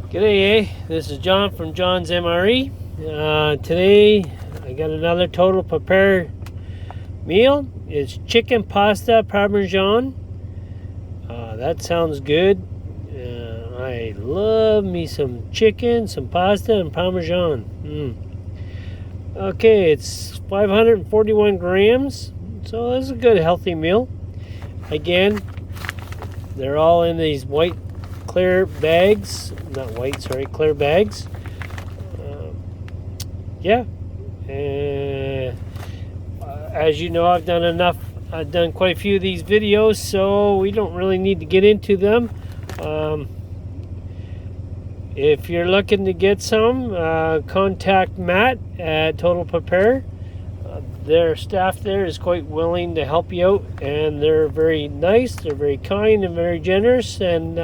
G'day, this is John from John's MRE. Today I got another total prepared meal. It's chicken pasta parmesan. That sounds good. I love me some chicken, some pasta, and parmesan. Okay, it's 541 grams, so that's a good healthy meal. Again, they're all in these white clear bags, not white, sorry, clear bags. As you know, I've done quite a few of these videos, so we don't really need to get into them. If you're looking to get some, contact Matt at Total Prepare. Their staff there is quite willing to help you out, and they're very nice, they're very kind and very generous, and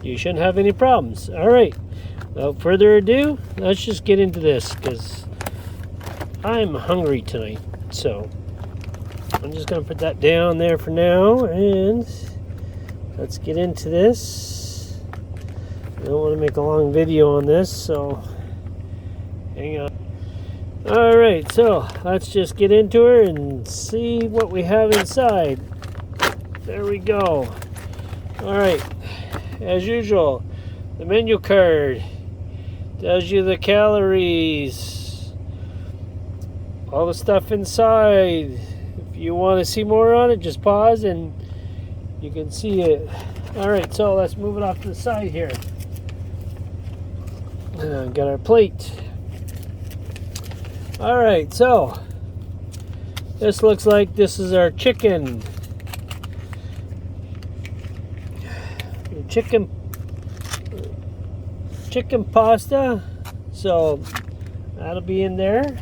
you shouldn't have any problems. All right, without further ado, let's just get into this because I'm hungry tonight. So I'm just going to put that down there for now, and let's get into this. I don't want to make a long video on this, so hang on. All right, so let's just get into it and see what we have inside. There we go. All right, as usual, the menu card tells you the calories, all the stuff inside. If you want to see more on it, just pause and you can see it. All right, so let's move it off to the side here. Got our plate. All right, so this looks like this is our chicken pasta, so that'll be in there.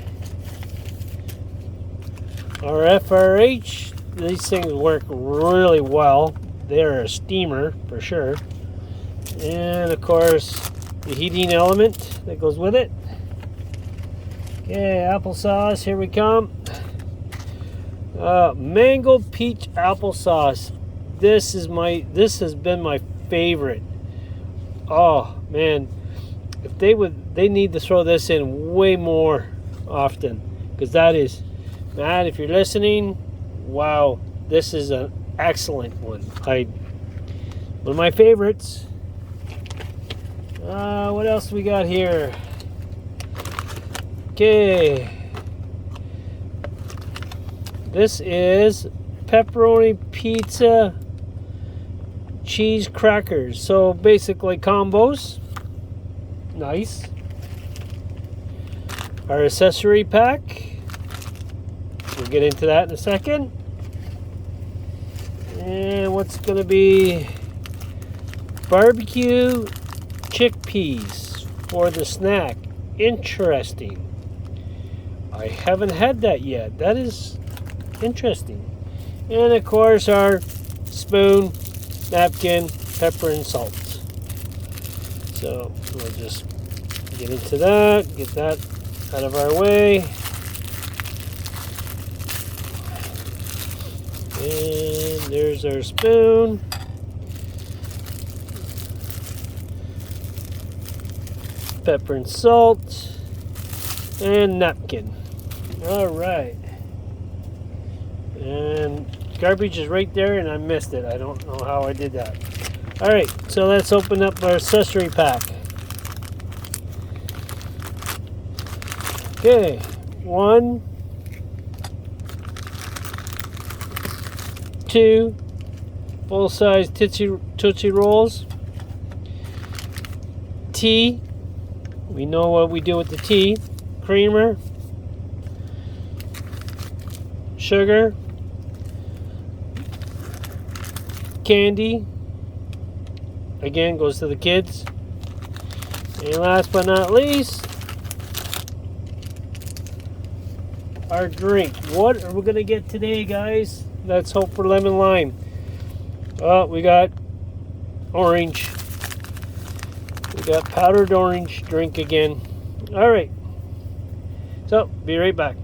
Our FRH, these things work really well. They're a steamer for sure, and of course the heating element that goes with it. Okay, applesauce, here we come. Mango peach applesauce. This has been my favorite. Oh man, if they need to throw this in way more often, because that is, Matt, if you're listening, wow, this is an excellent one. One of my favorites. What else we got here? Okay, this is pepperoni pizza cheese crackers. So basically combos. Nice. Our accessory pack. We'll get into that in a second. And what's going to be barbecue chickpeas for the snack. Interesting. I haven't had that yet. That is interesting. And of course our spoon, napkin, pepper and salt. So we'll just get into that, get that out of our way. And there's our spoon. Pepper and salt. And napkin. All right. And garbage is right there, and I missed it. I don't know how I did that. All right, so let's open up our accessory pack. Okay, 1, 2 full-size Tootsie Rolls. Tea. We know what we do with the tea. Creamer. Sugar. Candy. Again, goes to the kids. And last but not least, our drink. What are we going to get today, guys? Let's hope for lemon lime. Oh, we got orange. We got powdered orange drink again. All right. So, be right back.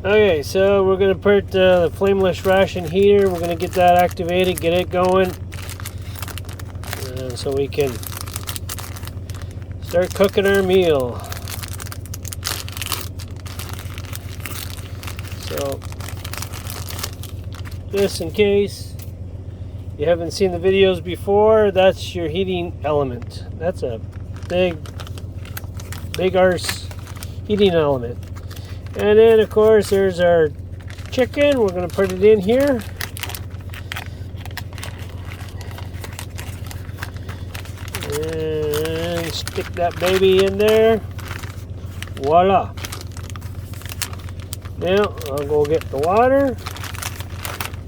Okay, so we're going to put the flameless ration heater. We're going to get that activated, get it going. So we can start cooking our meal. So, just in case you haven't seen the videos before, that's your heating element. That's a big arse heating element. And then of course there's our chicken. We're going to put it in here. And stick that baby in there. Voila. Now I'll go get the water.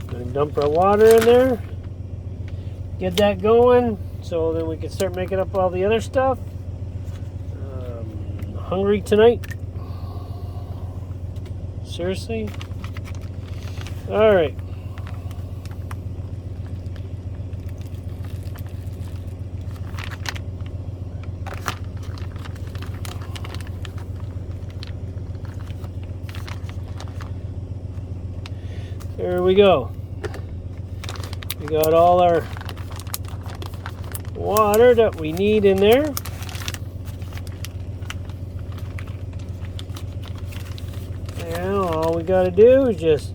Gonna dump our water in there. Get that going so then we can start making up all the other stuff. Hungry tonight? Seriously? Alright. There we go. We got all our water that we need in there. Now all we got to do is just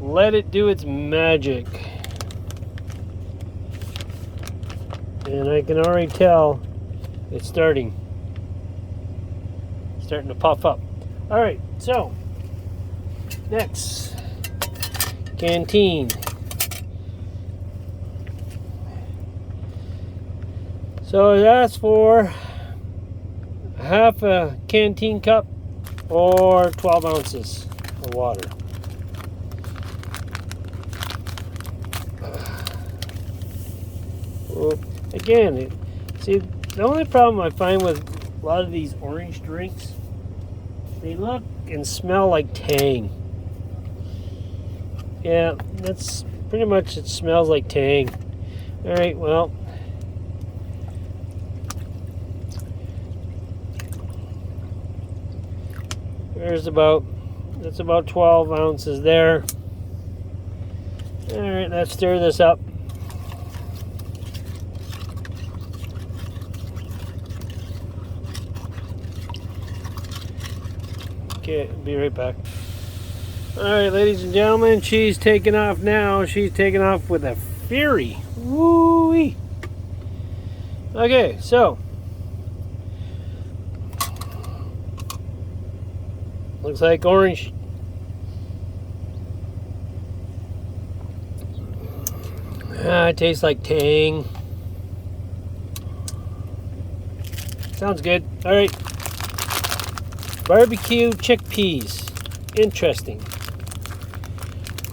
let it do its magic. And I can already tell it's starting to puff up. All right, so next, canteen. So that's for half a canteen cup or 12 ounces of water. Again, see, the only problem I find with a lot of these orange drinks, they look and smell like Tang. Yeah, that's pretty much, it smells like Tang. Alright, well, that's about 12 ounces there. Alright, let's stir this up. Okay, be right back. Alright, ladies and gentlemen, she's taking off now. She's taking off with a fury. Woo-wee. Okay, so looks like orange. It tastes like Tang. Sounds good. Alright. Barbecue chickpeas. Interesting.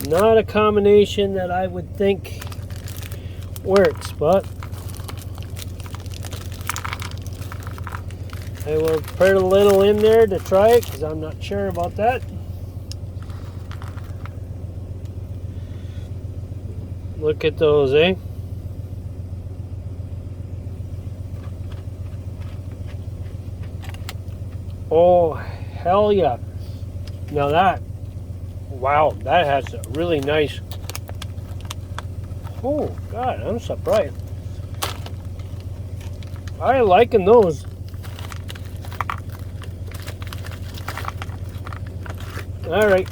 Not a combination that I would think works, but I will put a little in there to try it because I'm not sure about that. Look at those, eh? Oh, hell yeah. Now that, wow, that has a really nice, oh God, I'm surprised. I liking those. All right.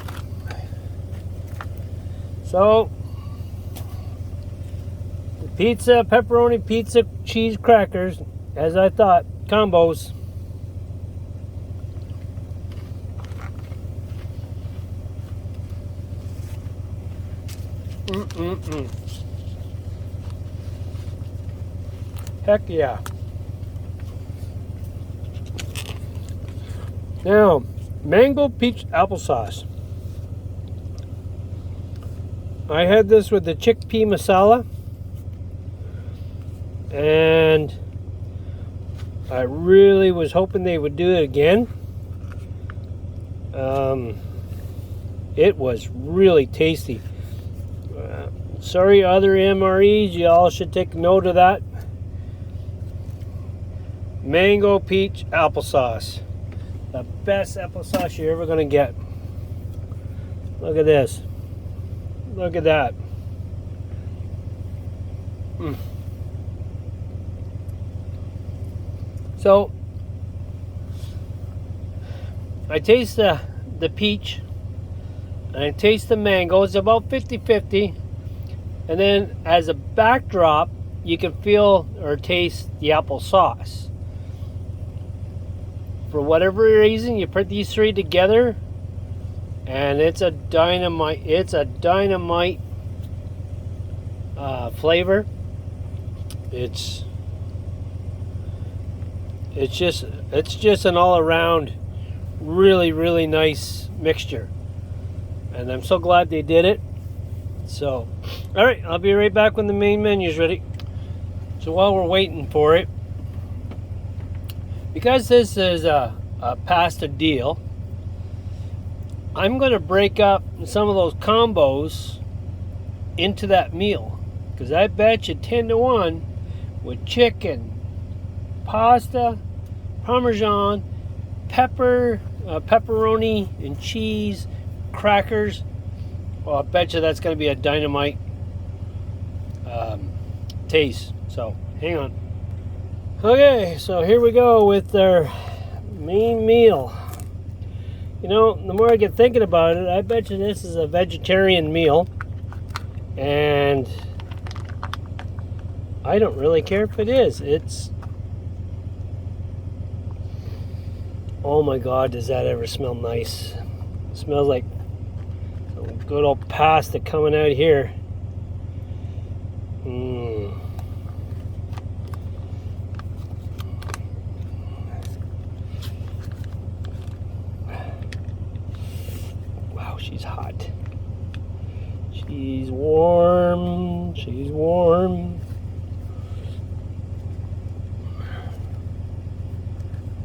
So, the pizza, pepperoni pizza, cheese crackers, as I thought, combos. Heck yeah. Now, mango peach applesauce. I had this with the chickpea masala, and I really was hoping they would do it again. It was really tasty. Sorry, other MREs, y'all should take note of that. Mango peach applesauce. The best applesauce you're ever going to get. Look at this. Look at that. So I taste the peach and I taste the mango. It's about 50-50. And then as a backdrop, you can feel or taste the apple sauce. For whatever reason, you put these three together and it's a dynamite flavor. It's just an all-around really nice mixture, and I'm so glad they did it. So all right, I'll be right back when the main menu's ready. So while we're waiting for it, because this is a pasta deal, I'm going to break up some of those combos into that meal, because I bet you 10-1 with chicken, pasta, Parmesan, pepperoni and cheese, crackers. Well, I bet you that's going to be a dynamite taste. So hang on. Okay, so here we go with our main meal. You know, the more I get thinking about it, I bet you this is a vegetarian meal, and I don't really care if it is. It's, oh my God, does that ever smell nice? It smells like some good old pasta coming out here. Wow, she's hot. She's warm. She's warm.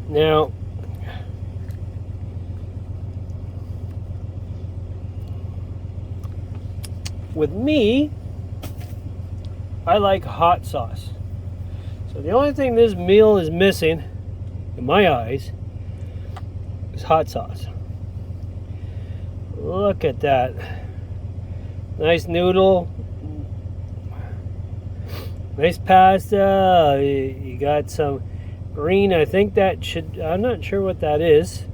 Now, with me, I like hot sauce. So the only thing this meal is missing, in my eyes, is hot sauce. Look at that. Nice noodle. Nice pasta. You got some green. I think that should, I'm not sure what that is.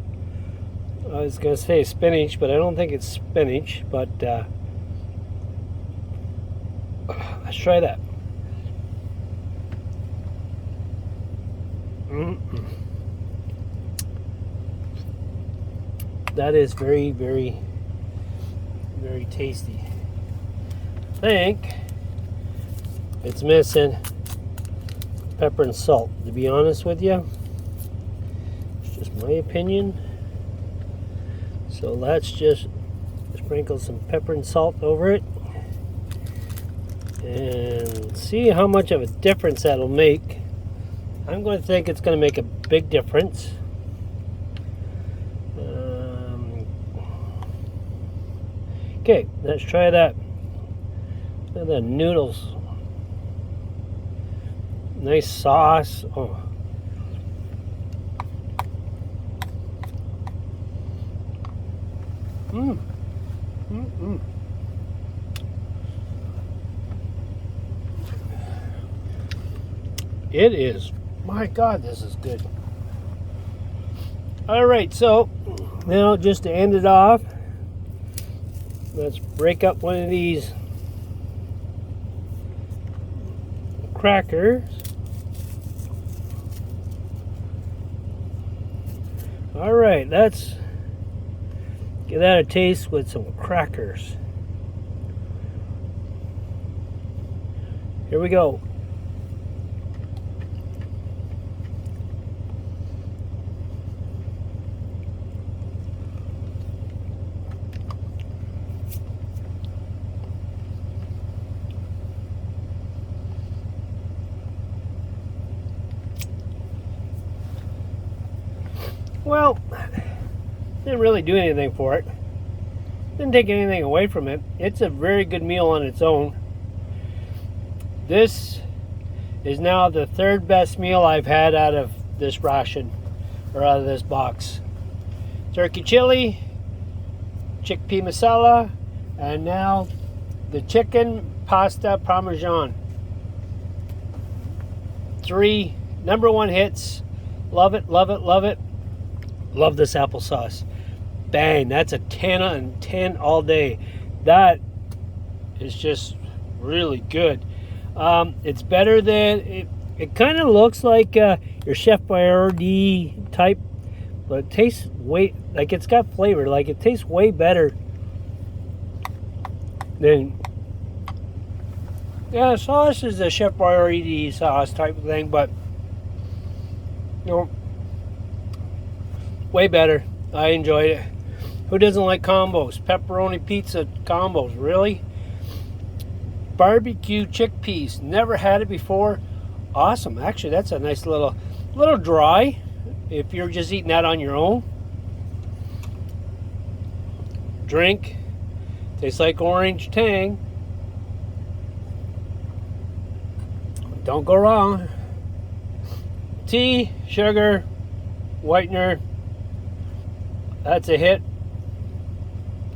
I was going to say spinach, but I don't think it's spinach. But let's try that. That is very tasty. I think it's missing pepper and salt, to be honest with you. It's just my opinion. So let's just sprinkle some pepper and salt over it and see how much of a difference that'll make. I'm going to think it's going to make a big difference. Okay, let's try that. Look at the noodles. Nice sauce. Oh. It is. My God, this is good. All right, so now just to end it off, let's break up one of these crackers. All right, let's give that a taste with some crackers. Here we go. Well, didn't really do anything for it. Didn't take anything away from it. It's a very good meal on its own. This is now the third best meal I've had out of this ration, or out of this box. Turkey chili, chickpea masala, and now the chicken pasta parmesan. 3 #1 hits Love it, love it, love it. Love this applesauce. Bang, that's a 10 on 10 all day. That is just really good. It's better than, it kind of looks like your Chef Boyardee type, but it tastes way, like it's got flavor. Like it tastes way better than, yeah, sauce is a Chef Boyardee sauce type of thing, but you know, way better. I enjoyed it. Who doesn't like combos? Pepperoni pizza combos, really? Barbecue chickpeas. Never had it before. Awesome. Actually, that's a nice little dry if you're just eating that on your own. Drink. Tastes like orange tang. Don't go wrong. Tea, sugar, whitener. That's a hit.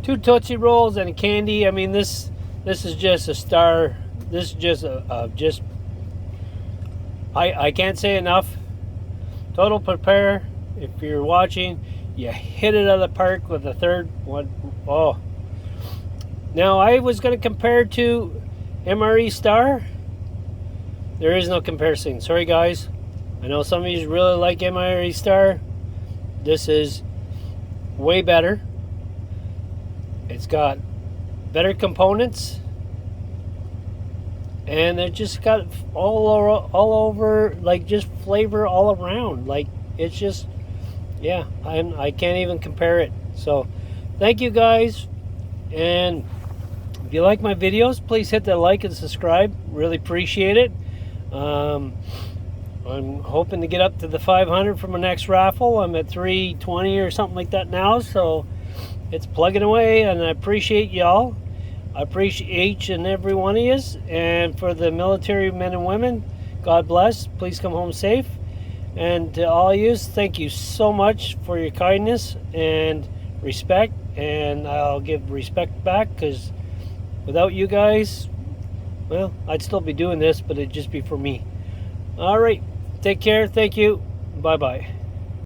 2 Tootsie Rolls and a candy. I mean, this is just a star. This is just just. I can't say enough. Total Prepare. If you're watching, you hit it out of the park with the third one. Oh. Now I was going to compare to MRE Star. There is no comparison. Sorry, guys. I know some of you really like MRE Star. This is way better. It's got better components, and it just got all over, like just flavor all around. Like it's just, yeah, I can't even compare it. So thank you guys, and if you like my videos, please hit the like and subscribe. Really appreciate it. I'm hoping to get up to the 500 for my next raffle. I'm at 320 or something like that now, so it's plugging away, and I appreciate y'all. I appreciate each and every one of you. And for the military men and women, God bless. Please come home safe. And to all of you, thank you so much for your kindness and respect. And I'll give respect back, because without you guys, well, I'd still be doing this, but it'd just be for me. All right. Take care. Thank you. Bye-bye.